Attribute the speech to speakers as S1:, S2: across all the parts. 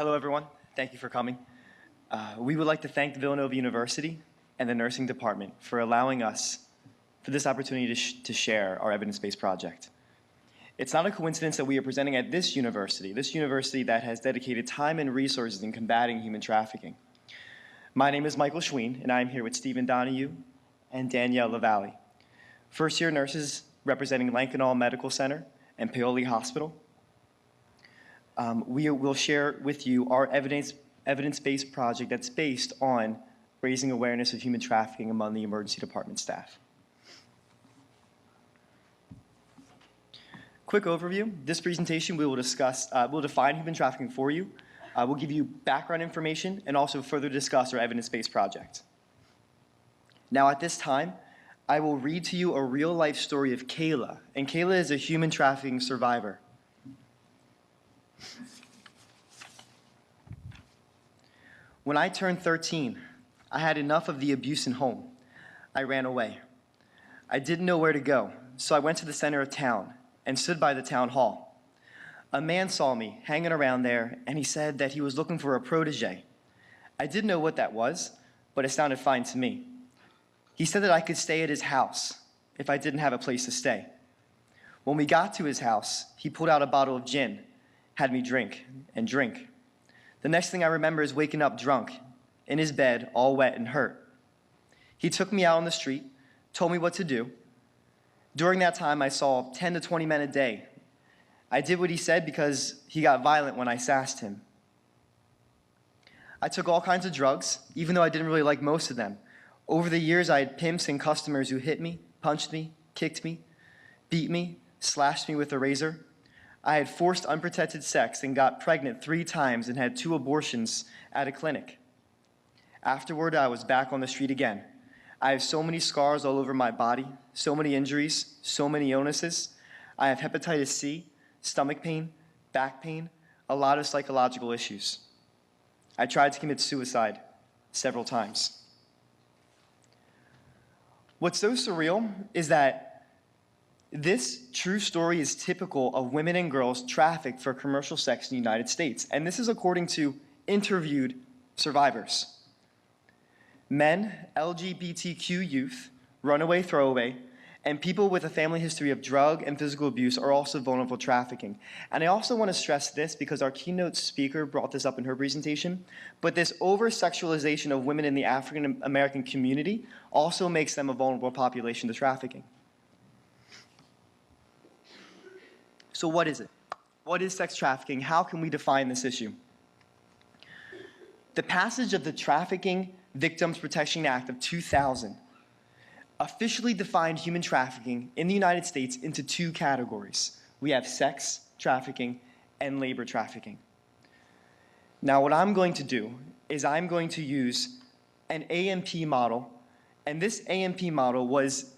S1: Hello, everyone. Thank you for coming. We would like to thank Villanova University and the nursing department for allowing us for this opportunity to share our evidence-based project. It's not a coincidence that we are presenting at this university that has dedicated time and resources in combating human trafficking. My name is Michael Schween, and I'm here with Stephen Donahue and Danielle LaVallee, first-year nurses representing Lankenau Medical Center and Paoli Hospital. We will share with you our evidence-based project that's based on raising awareness of human trafficking among the emergency department staff. Quick overview. This presentation we will discuss, we'll define human trafficking for you. We'll give you background information and also further discuss our evidence-based project. Now at this time, I will read to you a real-life story of Kayla, and Kayla is a human trafficking survivor. When I turned 13, I had enough of the abuse in home. I ran away. I didn't know where to go, so I went to the center of town and stood by the town hall. A man saw me hanging around there, and he said that he was looking for a protege. I didn't know what that was, but it sounded fine to me. He said that I could stay at his house if I didn't have a place to stay. When we got to his house, he pulled out a bottle of gin, had me drink and drink. The next thing I remember is waking up drunk, in his bed, all wet and hurt. He took me out on the street, told me what to do. During that time, I saw 10 to 20 men a day. I did what he said because he got violent when I sassed him. I took all kinds of drugs, even though I didn't really like most of them. Over the years, I had pimps and customers who hit me, punched me, kicked me, beat me, slashed me with a razor. I had forced unprotected sex and got pregnant 3 times and had 2 abortions at a clinic. Afterward, I was back on the street again. I have so many scars all over my body, so many injuries, so many illnesses. I have hepatitis C, stomach pain, back pain, a lot of psychological issues. I tried to commit suicide several times. What's so surreal is that this true story is typical of women and girls trafficked for commercial sex in the United States, and this is according to interviewed survivors. Men, LGBTQ youth, runaway, throwaway, and people with a family history of drug and physical abuse are also vulnerable to trafficking. And I also want to stress this because our keynote speaker brought this up in her presentation, but this over-sexualization of women in the African American community also makes them a vulnerable population to trafficking. So what is it? What is sex trafficking? How can we define this issue? The passage of the Trafficking Victims Protection Act of 2000 officially defined human trafficking in the United States into 2 categories. We have sex trafficking and labor trafficking. Now what I'm going to do is I'm going to use an AMP model, and this AMP model was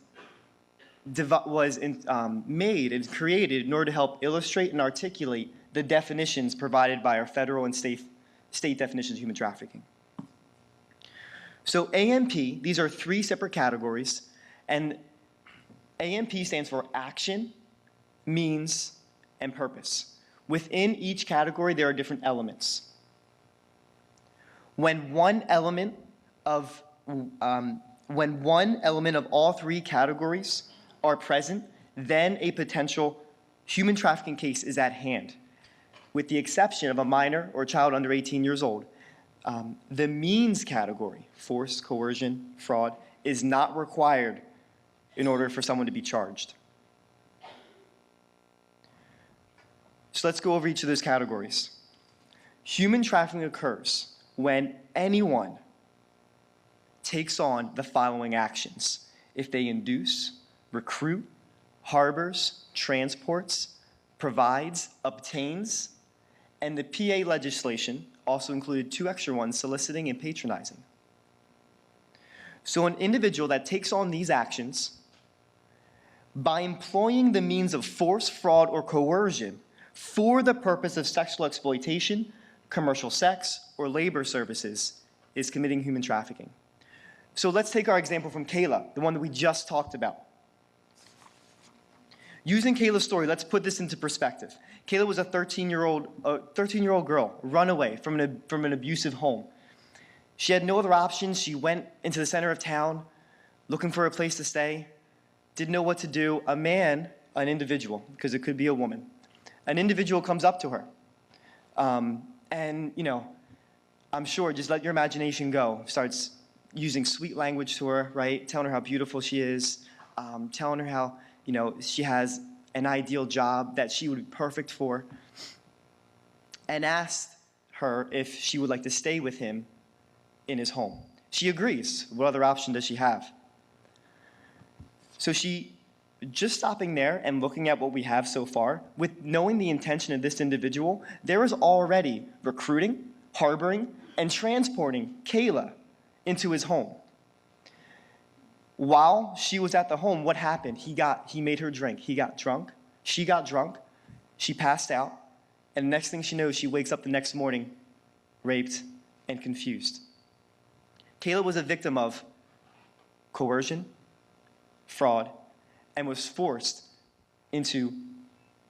S1: made and created in order to help illustrate and articulate the definitions provided by our federal and state definitions of human trafficking. So AMP, these are 3 separate categories, and AMP stands for action, means, and purpose. Within each category, there are different elements. When one element of all 3 categories are present, then a potential human trafficking case is at hand, with the exception of a minor or child under 18 years old. The means category, force, coercion, fraud, is not required in order for someone to be charged. So let's go over each of those categories. Human trafficking occurs when anyone takes on the following actions: if they induce, recruit, harbors, transports, provides, obtains, and the PA legislation also included 2 extra ones, soliciting and patronizing. So an individual that takes on these actions by employing the means of force, fraud, or coercion for the purpose of sexual exploitation, commercial sex, or labor services is committing human trafficking. So let's take our example from Kayla, the one that we just talked about. Using Kayla's story, let's put this into perspective. Kayla was a 13-year-old girl, runaway from an abusive home. She had no other options. She went into the center of town looking for a place to stay, didn't know what to do. A man, an individual, because it could be a woman, an individual comes up to her. And, I'm sure, just let your imagination go, starts using sweet language to her, right? Telling her how beautiful she is, telling her how, she has an ideal job that she would be perfect for, and asked her if she would like to stay with him in his home. She agrees. What other option does she have? So just stopping there and looking at what we have so far, with knowing the intention of this individual, there is already recruiting, harboring, and transporting Kayla into his home. While she was at the home, what happened? He made her drink. He got drunk. She got drunk. She passed out. And the next thing she knows, she wakes up the next morning, raped and confused. Kayla was a victim of coercion, fraud, and was forced into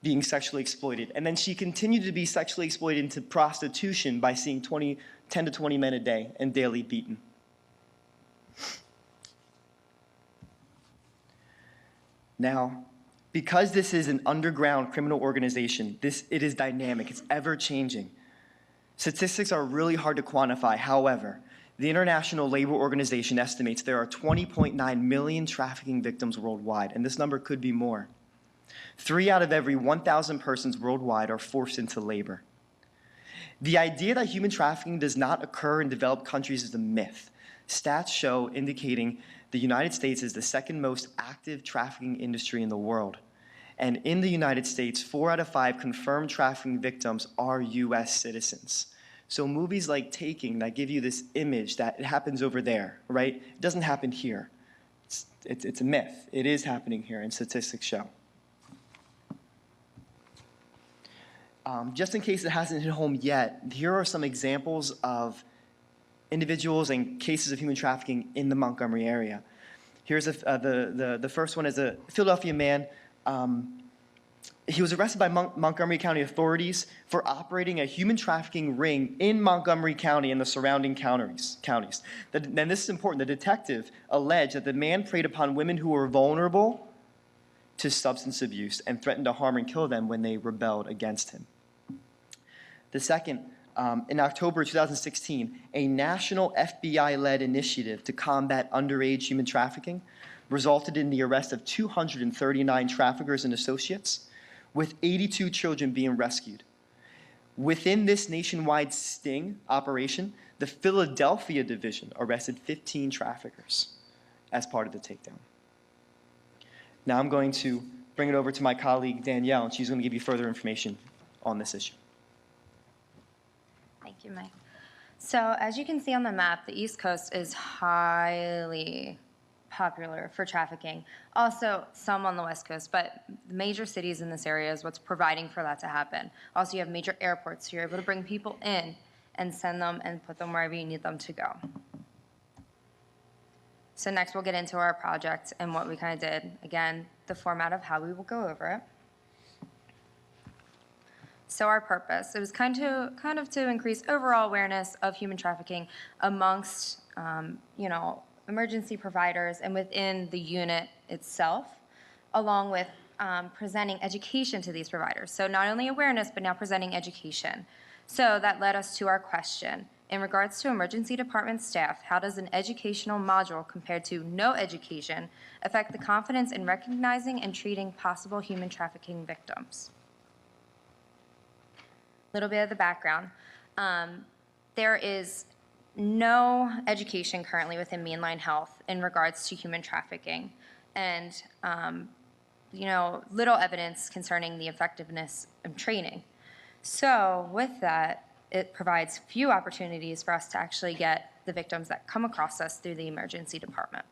S1: being sexually exploited. And then she continued to be sexually exploited into prostitution by seeing 10 to 20 men a day and daily beaten. Now, because this is an underground criminal organization, it is dynamic, it's ever-changing. Statistics are really hard to quantify. However, the International Labor Organization estimates there are 20.9 million trafficking victims worldwide, and this number could be more. 3 out of every 1,000 persons worldwide are forced into labor. The idea that human trafficking does not occur in developed countries is a myth. Stats show indicating the United States is the second most active trafficking industry in the world. And in the United States, 4 out of 5 confirmed trafficking victims are US citizens. So movies like Taking that give you this image that it happens over there, right? It doesn't happen here. It's a myth. It is happening here, and statistics show. Just in case it hasn't hit home yet, here are some examples of individuals and cases of human trafficking in the Montgomery area. Here's the first one is a Philadelphia man. He was arrested by Montgomery County authorities for operating a human trafficking ring in Montgomery County and the surrounding counties. And this is important. The detective alleged that the man preyed upon women who were vulnerable to substance abuse and threatened to harm and kill them when they rebelled against him. The second, in October 2016, a national FBI-led initiative to combat underage human trafficking resulted in the arrest of 239 traffickers and associates, with 82 children being rescued. Within this nationwide sting operation, the Philadelphia division arrested 15 traffickers as part of the takedown. Now I'm going to bring it over to my colleague Danielle, and she's going to give you further information on this issue.
S2: Thank you, Mike. So as you can see on the map, the East Coast is highly popular for trafficking. Also, some on the West Coast, but the major cities in this area is what's providing for that to happen. Also, you have major airports, so you're able to bring people in and send them and put them wherever you need them to go. So next we'll get into our project and what we kind of did. Again, the format of how we will go over it. So our purpose, it was kind of to increase overall awareness of human trafficking amongst, emergency providers and within the unit itself, along with presenting education to these providers. So not only awareness, but now presenting education. So that led us to our question. In regards to emergency department staff, how does an educational module compared to no education affect the confidence in recognizing and treating possible human trafficking victims? A little bit of the background. There is no education currently within mainline health in regards to human trafficking, and little evidence concerning the effectiveness of training. So with that, it provides few opportunities for us to actually get the victims that come across us through the emergency department.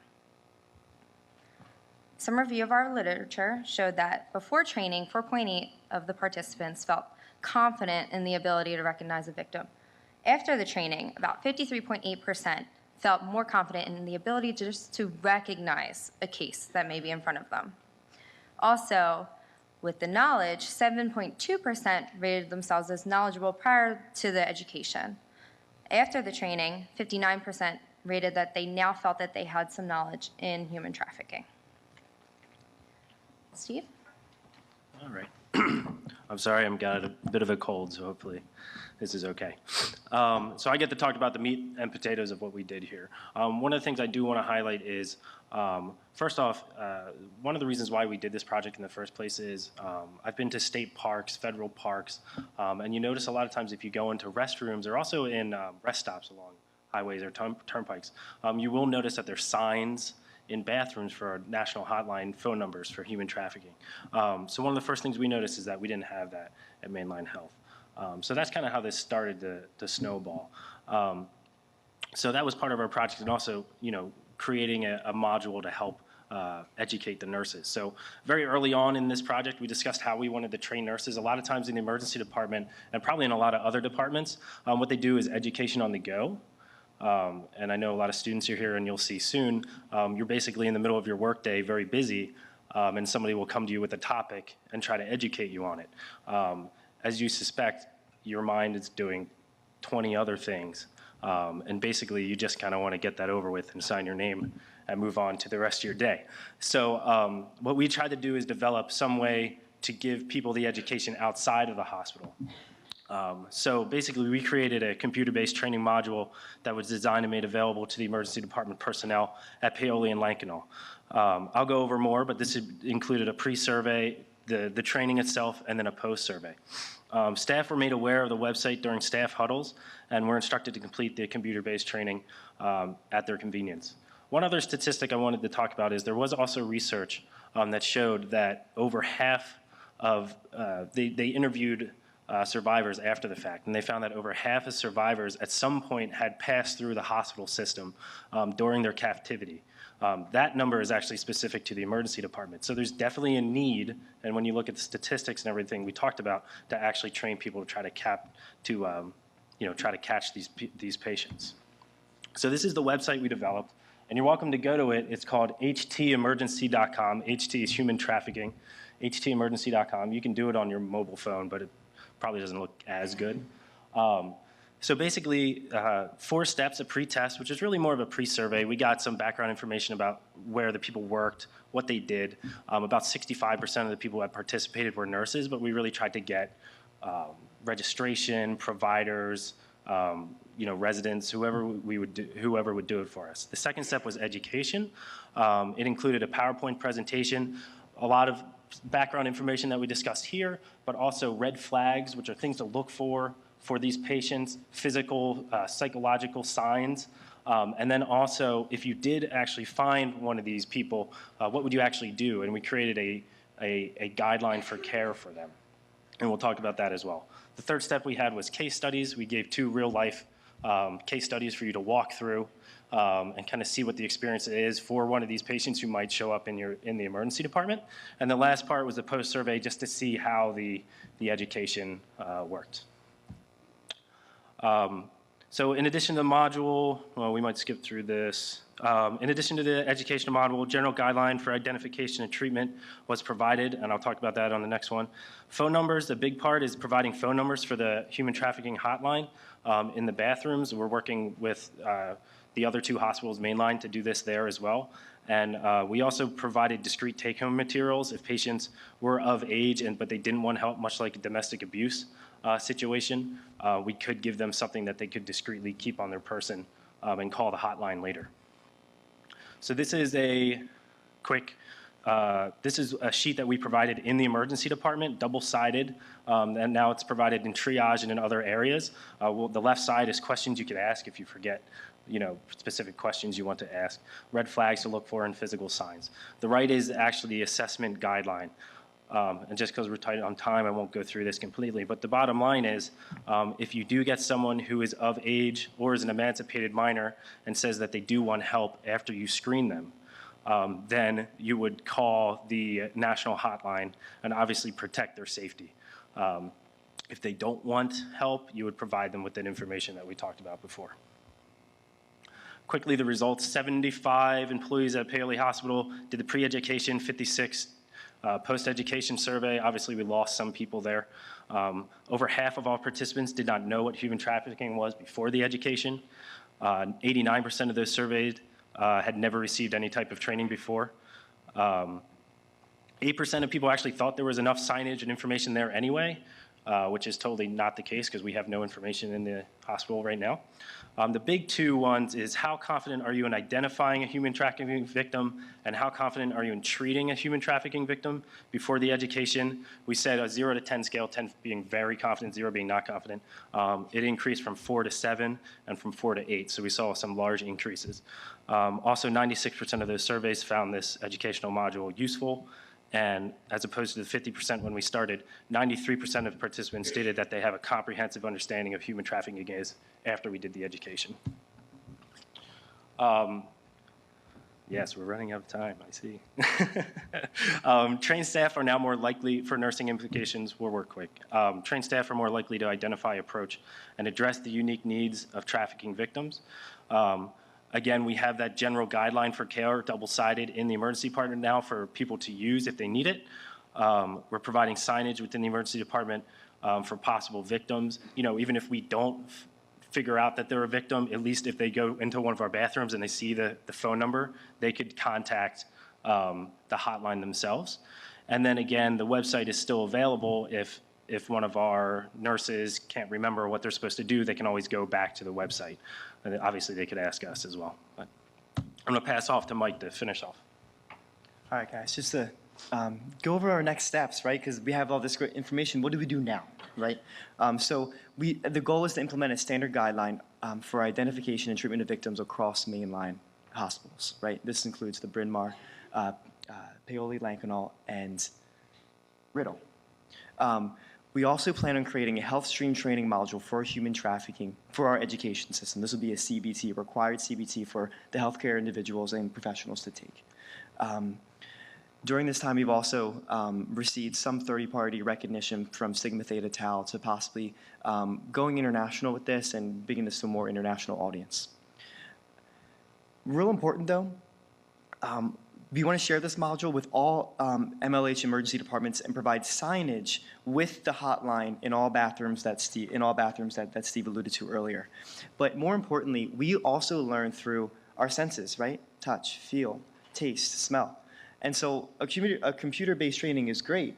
S2: Some review of our literature showed that before training, 4.8 of the participants felt confident in the ability to recognize a victim. After the training, about 53.8% felt more confident in the ability to recognize a case that may be in front of them. Also, With the knowledge, 7.2% rated themselves as knowledgeable prior to the education. After the training, 59% rated that they now felt that they had some knowledge in human trafficking. Steve?
S3: All right. I'm sorry, I've got a bit of a cold, so hopefully this is okay. So I get to talk about the meat and potatoes of what we did here. One of the things I do want to highlight is, first off, one of the reasons why we did this project in the first place is I've been to state parks, federal parks, and you notice a lot of times if you go into restrooms or also in rest stops along highways or turnpikes, you will notice that there's signs in bathrooms for our national hotline phone numbers for human trafficking. So one of the first things we noticed is that we didn't have that at Mainline Health. So that's kind of how this started to snowball. So that was part of our project, and also, creating a module to help educate the nurses. So very early on in this project, we discussed how we wanted to train nurses. A lot of times in the emergency department, and probably in a lot of other departments, what they do is education on the go. And I know a lot of students are here, and you'll see soon, you're basically in the middle of your workday, very busy, and somebody will come to you with a topic and try to educate you on it. As you suspect, your mind is doing 20 other things, and basically you just kind of want to get that over with and sign your name and move on to the rest of your day. So what we tried to do is develop some way to give people the education outside of the hospital. So basically, we created a computer-based training module that was designed and made available to the emergency department personnel at Paoli and Lankenau. I'll go over more, but this included a pre-survey, the training itself, and then a post-survey. Staff were made aware of the website during staff huddles, and were instructed to complete the computer-based training at their convenience. One other statistic I wanted to talk about is there was also research that showed that over half of, they interviewed survivors after the fact, and they found that over half of survivors at some point had passed through the hospital system during their captivity. That number is actually specific to the emergency department. So there's definitely a need, and when you look at the statistics and everything we talked about, to actually train people to try to try to catch these patients. So this is the website we developed, and you're welcome to go to it. It's called htemergency.com. HT is human trafficking. htemergency.com. You can do it on your mobile phone, but it probably doesn't look as good. So basically, 4 steps, a pre-test, which is really more of a pre-survey. We got some background information about where the people worked, what they did. About 65% of the people that participated were nurses, but we really tried to get registration, providers, residents, whoever would do it for us. The second step was education. It included a PowerPoint presentation, a lot of background information that we discussed here, but also red flags, which are things to look for these patients, physical, psychological signs, and then also, if you did actually find one of these people, what would you actually do? And we created a guideline for care for them, and we'll talk about that as well. The third step we had was case studies. We gave 2 real-life case studies for you to walk through and kind of see what the experience is for one of these patients who might show up in the emergency department. And the last part was the post-survey, just to see how the education worked. So in addition to the module, well, we might skip through this. In addition to the educational module, general guideline for identification and treatment was provided, and I'll talk about that on the next one. Phone numbers, the big part is providing phone numbers for the human trafficking hotline in the bathrooms. We're working with the other 2 hospitals, Mainline, to do this there as well. And we also provided discrete take-home materials if patients were of age but they didn't want help, much like a domestic abuse situation. We could give them something that they could discreetly keep on their person and call the hotline later. So this is a quick, this is a sheet that we provided in the emergency department, double-sided, and now it's provided in triage and in other areas. The left side is questions you could ask if you forget specific questions you want to ask, red flags to look for, and physical signs. The right is actually the assessment guideline. And just because we're tight on time, I won't go through this completely. But the bottom line is, if you do get someone who is of age or is an emancipated minor and says that they do want help after you screen them, then you would call the national hotline and obviously protect their safety. If they don't want help, you would provide them with that information that we talked about before. Quickly, the results: 75 employees at Paoli Hospital did the pre-education, 56 Post-education survey, obviously we lost some people there. Over half of all participants did not know what human trafficking was before the education. 89% of those surveyed had never received any type of training before. 8% of people actually thought there was enough signage and information there anyway, which is totally not the case because we have no information in the hospital right now. The big two ones is how confident are you in identifying a human trafficking victim and how confident are you in treating a human trafficking victim before the education. We said a 0 to 10 scale, 10 being very confident, 0 being not confident. It increased from 4 to 7 and from 4 to 8, so we saw some large increases. Also, 96% of those surveys found this educational module useful. And as opposed to the 50% when we started, 93% of participants stated that they have a comprehensive understanding of human trafficking is after we did the education. Yes, we're running out of time, I see. Trained staff are now more likely, for nursing implications, we'll work quick. Trained staff are more likely to identify, approach, and address the unique needs of trafficking victims. Again, we have that general guideline for care, double-sided, in the emergency department now for people to use if they need it. We're providing signage within the emergency department for possible victims. You know, even if we don't figure out that they're a victim, at least if they go into one of our bathrooms and they see the phone number, they could contact the hotline themselves. And then again, the website is still available if one of our nurses can't remember what they're supposed to do, they can always go back to the website. And obviously, they could ask us as well. But I'm going to pass off to Mike to finish off.
S1: All right, guys, just to go over our next steps, right? Because we have all this great information. What do we do now, right? The goal is to implement a standard guideline for identification and treatment of victims across mainline hospitals, right? This includes the Bryn Mawr, Paoli, Lankenau, and Riddle. We also plan on creating a health stream training module for human trafficking for our education system. This will be a CBT, required CBT for the healthcare individuals and professionals to take. During this time, we've also received some third-party recognition from Sigma Theta Tau to possibly going international with this and bringing this to a more international audience. Real important, though, we want to share this module with all MLH emergency departments and provide signage with the hotline in all bathrooms that Steve alluded to earlier. But more importantly, we also learn through our senses, right? Touch, feel, taste, smell. And so a computer-based training is great,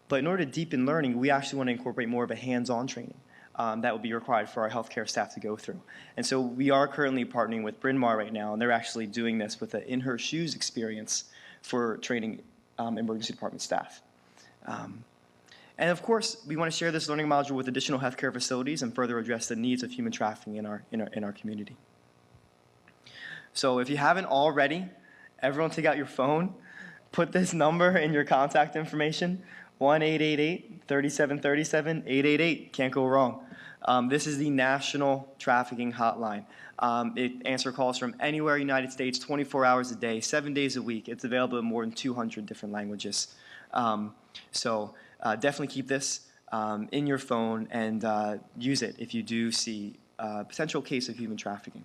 S1: but in order to deepen learning, we actually want to incorporate more of a hands-on training that would be required for our healthcare staff to go through. And so we are currently partnering with Bryn Mawr right now, and they're actually doing this with an in-her-shoes experience for training emergency department staff. And of course, we want to share this learning module with additional healthcare facilities and further address the needs of human trafficking in our community. So if you haven't already, everyone take out your phone, put this number in your contact information, 1-888-3737-888. Can't go wrong. This is the National Trafficking Hotline. It answers calls from anywhere in the United States, 24 hours a day, 7 days a week. It's available in more than 200 different languages. So definitely keep this in your phone and use it if you do see a potential case of human trafficking.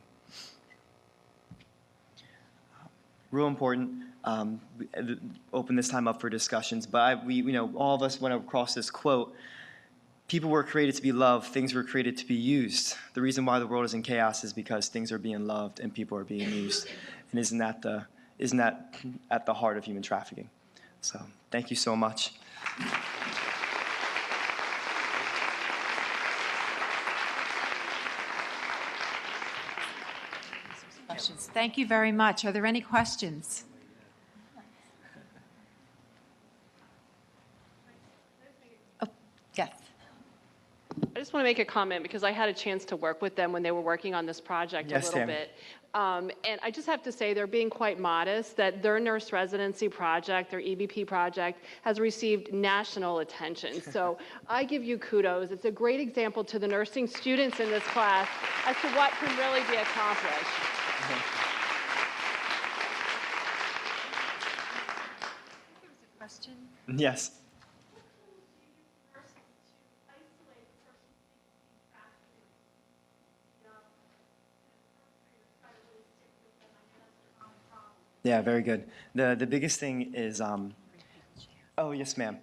S1: Real important, open this time up for discussions, but all of us went across this quote, people were created to be loved, things were created to be used. The reason why the world is in chaos is because things are being loved and people are being used. And isn't that at the heart of human trafficking? So thank you so much.
S4: Questions. Thank you very much. Are there any questions? Oh, yes.
S5: I just want to make a comment because I had a chance to work with them when they were working on this project a little bit. And I just have to say they're being quite modest that their nurse residency project, their EBP project, has received national attention. So I give you kudos. It's a great example to the nursing students in this class as to what can really be accomplished.
S4: Question?
S1: Yes. Yeah, very good. The biggest thing is Oh, yes, ma'am.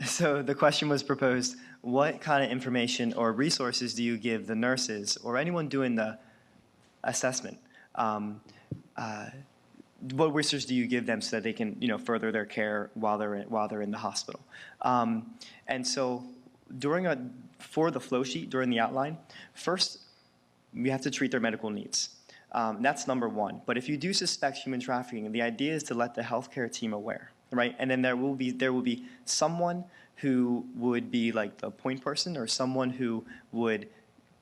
S1: So the question was proposed, what kind of information or resources do you give the nurses or anyone doing the assessment? What research do you give them so that they can, further their care while they're in the hospital? And so for the flow sheet during the outline, first we have to treat their medical needs. That's number one. But if you do suspect human trafficking, the idea is to let the healthcare team aware, right? And then there will be someone who would be like the point person or someone who would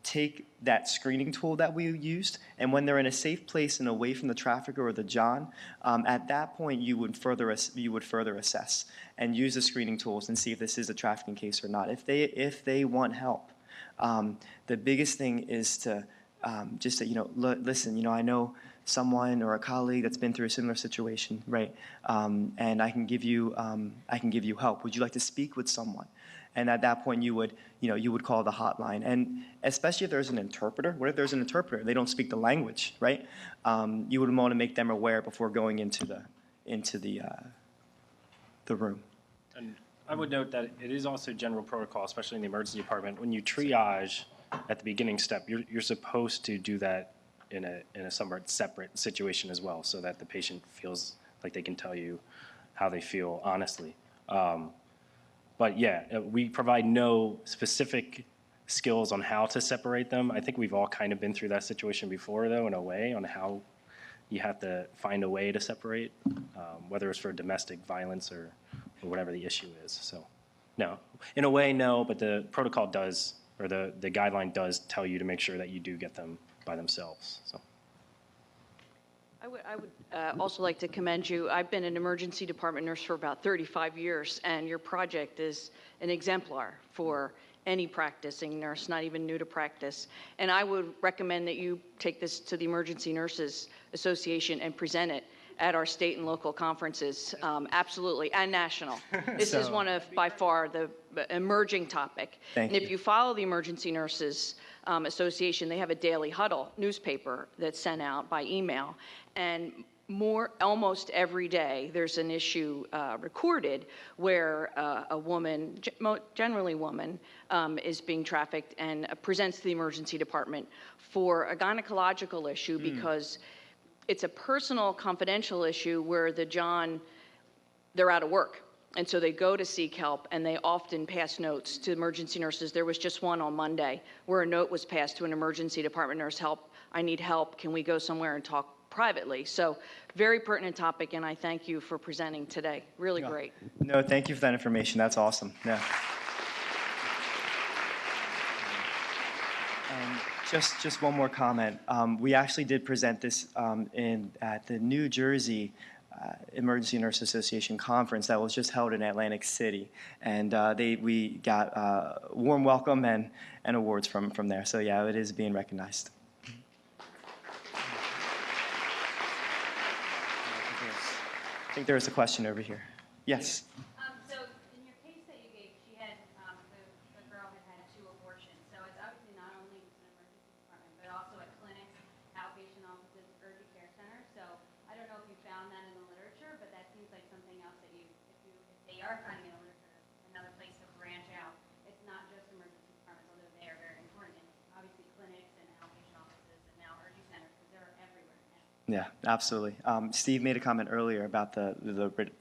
S1: take that screening tool that we used, and when they're in a safe place and away from the trafficker or the John, at that point you would further assess and use the screening tools and see if this is a trafficking case or not. If they want help, the biggest thing is to just say, listen, I know someone or a colleague that's been through a similar situation, right? And I can give you help. Would you like to speak with someone? And at that point, you would call the hotline. And especially if there's an interpreter. What if there's an interpreter? They don't speak the language, right? You would want to make them aware before going into the room.
S3: And I would note that it is also general protocol, especially in the emergency department. When you triage at the beginning step, you're supposed to do that in a somewhat separate situation as well, so that the patient feels like they can tell you how they feel honestly. But yeah, we provide no specific skills on how to separate them. I think we've all kind of been through that situation before, though, in a way, on how you have to find a way to separate, whether it's for domestic violence or whatever the issue is. So, no. In a way, no, but the protocol does, or the guideline does tell you to make sure that you do get them by themselves. So.
S6: I would also like to commend you. I've been an emergency department nurse for about 35 years, and your project is an exemplar for any practicing nurse, not even new to practice. And I would recommend that you take this to the Emergency Nurses Association and present it at our state and local conferences, absolutely, and national. This is one of, by far, the emerging topic.
S1: Thank
S6: and
S1: you.
S6: if you follow the Emergency Nurses Association, they have a daily huddle newspaper that's sent out by email, and almost every day there's an issue recorded where a woman, generally woman, is being trafficked and presents to the emergency department for a gynecological issue because it's a personal, confidential issue where they're out of work. And so they go to seek help, and they often pass notes to emergency nurses. There was just one on Monday where a note was passed to an emergency department nurse, I need help, can we go somewhere and talk privately? So very pertinent topic, and I thank you for presenting today. Really great.
S1: No, thank you for that information. That's awesome. Yeah. Just one more comment. We actually did present this at the New Jersey Emergency Nurse Association conference that was just held in Atlantic City, and we got a warm welcome and awards from there. So yeah, it is being recognized. I think there is a question over here. Yes.
S7: So in your case that you gave, she had, the girl had 2 abortions. So it's obviously not only in an emergency department, but also at clinics, outpatient offices, urgent care centers. So I don't know if you found that in the literature, but that seems like something else that if they are finding in the literature, another place to branch out. It's not just emergency departments, although they are very important. It's obviously clinics and outpatient offices and now urgent centers, because they're everywhere now.
S1: Yeah, absolutely. Steve made a comment earlier about the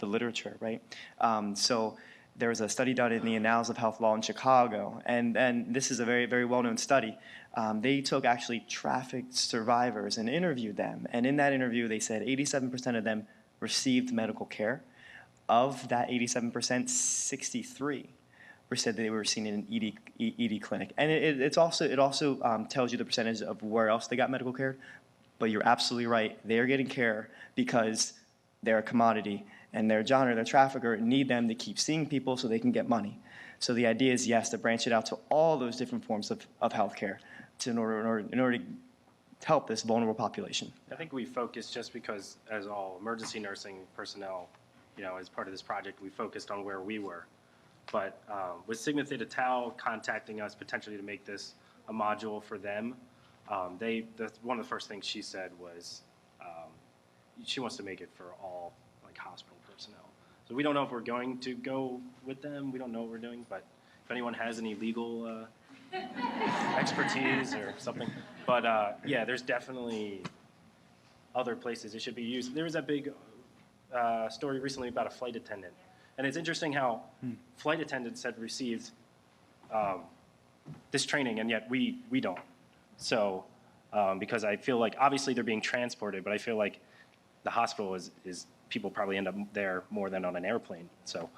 S1: literature, right? So there was a study done in the Annals of Health Law in Chicago, and this is a very, very well-known study. They took actually trafficked survivors and interviewed them, and in that interview they said 87% of them received medical care. Of that 87%, 63 said they were seen in an ED clinic, and it also tells you the percentage of where else they got medical care. But you're absolutely right. They are getting care because they're a commodity, and their John or their trafficker need them to keep seeing people so they can get money. So the idea is, yes, to branch it out to all those different forms of healthcare in order to help this vulnerable population.
S3: I think we focused just because, as all emergency nursing personnel, as part of this project, we focused on where we were. But with Sigma Theta Tau contacting us potentially to make this a module for them, one of the first things she said was she wants to make it for all hospital personnel. So we don't know if we're going to go with them. We don't know what we're doing, but if anyone has any legal expertise or something. But yeah, there's definitely other places it should be used. There was that big story recently about a flight attendant. And it's interesting how flight attendants had received this training, and yet we don't. So, because I feel like, obviously they're being transported, but I feel like the hospital is people probably end up there more than on an airplane. So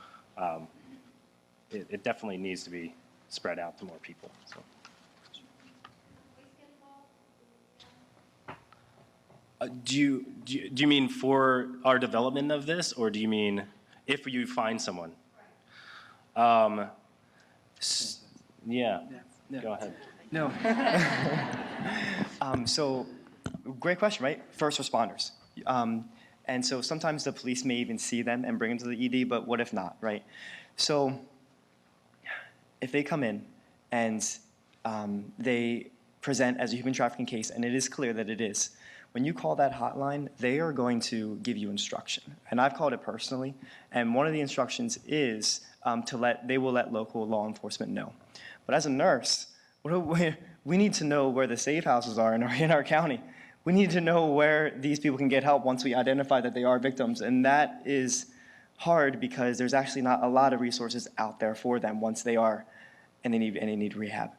S3: it definitely needs to be spread out to more people. So. Do you mean for our development of this, or do you mean if you find someone? Yeah. Go ahead.
S1: No. So, great question, right? First responders. And so sometimes the police may even see them and bring them to the ED, but what if not, right? So if they come in and they present as a human trafficking case, and it is clear that it is, when you call that hotline, they are going to give you instruction. And I've called it personally, and one of the instructions is they will let local law enforcement know. But as a nurse, we need to know where the safe houses are in our county. We need to know where these people can get help once we identify that they are victims. And that is hard because there's actually not a lot of resources out there for them once they are and they need rehab.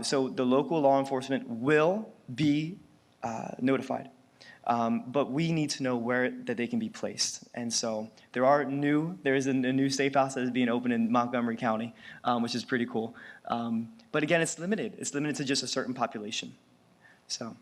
S1: So the local law enforcement will be notified. But we need to know where that they can be placed. And so there is a new safe house that is being opened in Montgomery County, which is pretty cool. But again, it's limited. It's limited to just a certain population. So.